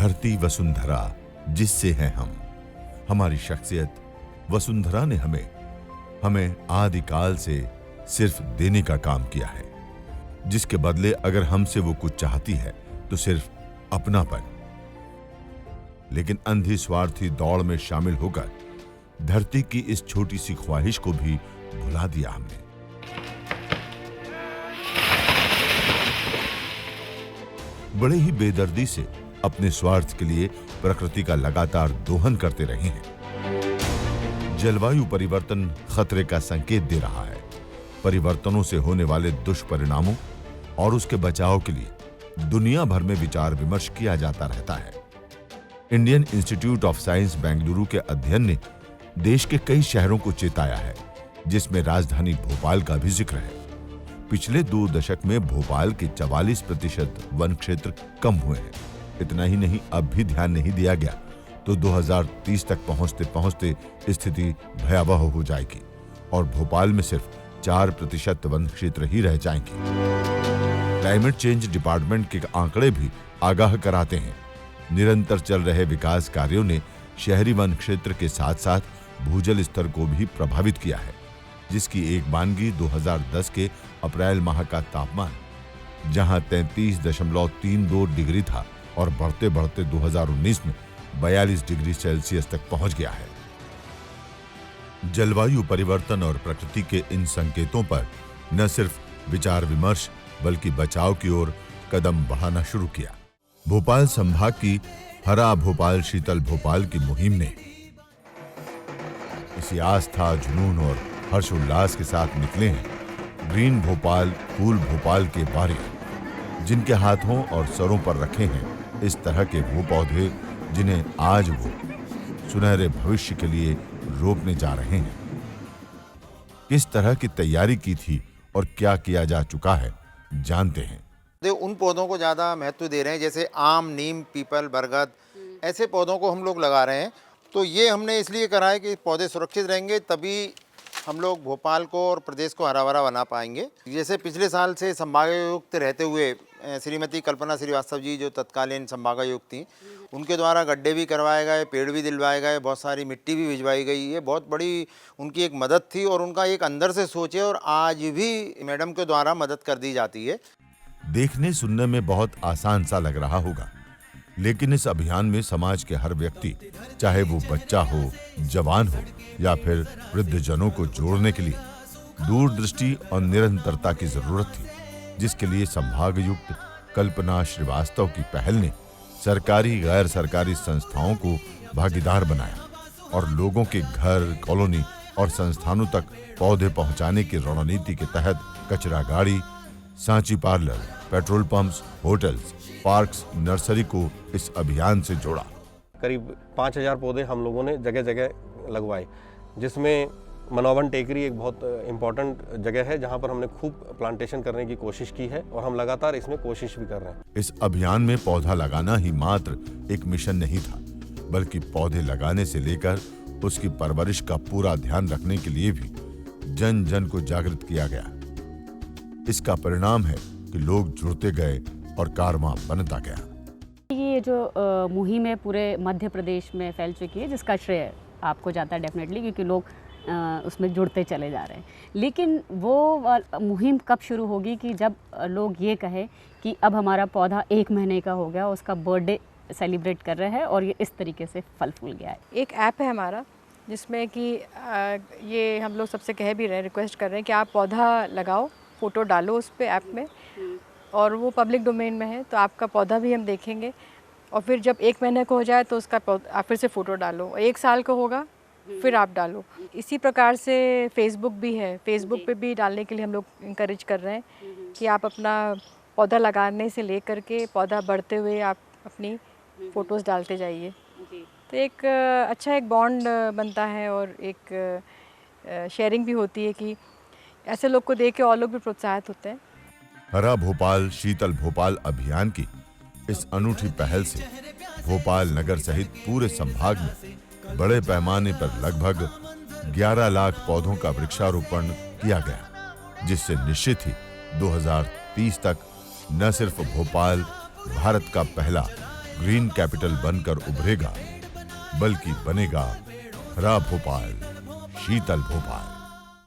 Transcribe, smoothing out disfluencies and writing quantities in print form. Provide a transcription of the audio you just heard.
धरती वसुंधरा जिससे हैं हम, हमारी शख्सियत वसुंधरा ने हमें आदिकाल से सिर्फ देने का काम किया है, जिसके बदले अगर हमसे वो कुछ चाहती है तो सिर्फ अपनापन। लेकिन अंधी स्वार्थी दौड़ में शामिल होकर धरती की इस छोटी सी ख्वाहिश को भी भुला दिया हमने। बड़े ही बेदर्दी से अपने स्वार्थ के लिए प्रकृति का लगातार दोहन करते रहे हैं। जलवायु परिवर्तन खतरे का संकेत दे रहा है। परिवर्तनों से होने वाले दुष्परिणामों और उसके बचाव के लिए दुनिया भर में विचार विमर्श किया जाता रहता है। Indian institute of science Bengaluru के अध्ययन ने देश के कई शहरों को चेताया है, जिसमें राजधानी भोपाल का भी जिक्र है। पिछले 2 दशक में भोपाल के 44% वन क्षेत्र कम हुए हैं। इतना ही नहीं, अब भी ध्यान नहीं दिया गया तो 2030 तक पहुंचते पहुंचते स्थिति भयावह हो जाएगी और भोपाल में सिर्फ 4% वन क्षेत्र ही रह जाएंगे। क्लाइमेट चेंज डिपार्टमेंट के आंकड़े भी आगाह कराते हैं। निरंतर चल रहे विकास कार्यों ने शहरी वन क्षेत्र के साथ साथ भूजल स्तर को भी प्रभावित किया है, जिसकी एक मानगी 2010 के अप्रैल माह का तापमान जहां 33.32 डिग्री था और बढ़ते बढ़ते 2019 में 42 डिग्री सेल्सियस तक पहुंच गया है। जलवायु परिवर्तन और प्रकृति के इन संकेतों पर न सिर्फ विचार विमर्श बल्कि बचाव की ओर कदम बढ़ाना शुरू किया। भोपाल संभाग की हरा भोपाल शीतल भोपाल की मुहिम ने इसी आस्था, जुनून और हर्षोल्लास के साथ निकले हैं ग्रीन भोपाल, कूल भोपाल के बारे, जिनके हाथों और सरों पर रखे हैं इस तरह के वो पौधे जिन्हें आज वो सुनहरे भविष्य के लिए रोपने जा रहे हैं। किस तरह की तैयारी की थी और क्या किया जा चुका है, जानते हैं। उन पौधों को ज़्यादा महत्व दे रहे हैं, जैसे आम, नीम, पीपल, बरगद, ऐसे पौधों को हम लोग लगा रहे हैं। तो ये हमने इसलिए करा है कि पौधे सुरक्षित रहेंगे, तभी हम लोग भोपाल को और प्रदेश को हरा भरा बना पाएंगे। जैसे पिछले साल से संभागायुक्त रहते हुए श्रीमती कल्पना श्रीवास्तव जी, जो तत्कालीन संभागायुक्त थी, उनके द्वारा गड्ढे भी करवाए गए, पेड़ भी दिलवाए गए, बहुत सारी मिट्टी भी भिजवाई गई। ये बहुत बड़ी उनकी एक मदद थी और उनका एक अंदर से सोच है और आज भी मैडम के द्वारा मदद कर दी जाती है। देखने सुनने में बहुत आसान सा लग रहा होगा, लेकिन इस अभियान में समाज के हर व्यक्ति, चाहे वो बच्चा हो, जवान हो या फिर वृद्धजनों को जोड़ने के लिए दूरदृष्टि और निरंतरता की जरूरत थी, जिसके लिए संभागयुक्त कल्पना श्रीवास्तव की पहल ने सरकारी गैर सरकारी संस्थाओं को भागीदार बनाया और लोगों के घर, कॉलोनी और संस्थानों तक पौधे पहुंचाने की रणनीति के तहत कचरा गाड़ी, Sanchi parlour, petrol pumps, hotels, parks, nursery को इस अभियान से जोड़ा। करीब 5000 पौधे हम लोगों ने जगह जगह लगवाए, जिसमें मनोवन टेकरी एक बहुत इम्पोर्टेंट जगह है जहां पर हमने खूब प्लांटेशन करने की कोशिश की है और हम लगातार इसमें कोशिश भी कर रहे हैं। इस अभियान में पौधा लगाना ही मात्र एक मिशन नहीं था, बल्कि पौधे लगाने से लेकर उसकी परवरिश का पूरा ध्यान रखने के लिए भी जन जन को जागृत किया गया। इसका परिणाम है कि लोग जुड़ते गए और कारवां बनता गया। ये जो मुहिम है पूरे मध्य प्रदेश में फैल चुकी है, जिसका श्रेय आपको जाता है डेफिनेटली, क्योंकि लोग उसमें जुड़ते चले जा रहे हैं। लेकिन वो मुहिम कब शुरू होगी कि जब लोग ये कहे कि अब हमारा पौधा 1 महीने का हो गया, उसका बर्थडे सेलिब्रेट कर रहे हैं और ये इस तरीके से फल फूल गया है। एक ऐप है हमारा जिसमें कि ये हम लोग सबसे कह भी रहे हैं, रिक्वेस्ट कर रहे हैं कि आप पौधा लगाओ, फ़ोटो डालो उस पर ऐप में, और वो पब्लिक डोमेन में है, तो आपका पौधा भी हम देखेंगे। और फिर जब 1 महीने को हो जाए तो उसका आप फिर से फ़ोटो डालो, 1 साल का होगा फिर आप डालो। इसी प्रकार से फेसबुक भी है, फेसबुक पे भी डालने के लिए हम लोग इंकरेज कर रहे हैं कि आप अपना पौधा लगाने से लेकर के पौधा बढ़ते हुए आप अपनी फ़ोटोज़ डालते जाइए। तो एक अच्छा एक बॉन्ड बनता है और एक शेयरिंग भी होती है कि ऐसे लोग को देख के और लोग भी प्रोत्साहित होते हैं। हरा भोपाल शीतल भोपाल अभियान की इस अनूठी पहल से भोपाल नगर सहित पूरे संभाग में बड़े पैमाने पर लगभग 11 लाख पौधों का वृक्षारोपण किया गया, जिससे निश्चित ही 2030 तक न सिर्फ भोपाल भारत का पहला ग्रीन कैपिटल बनकर उभरेगा, बल्कि बनेगा हरा भोपाल, शीतल भोपाल।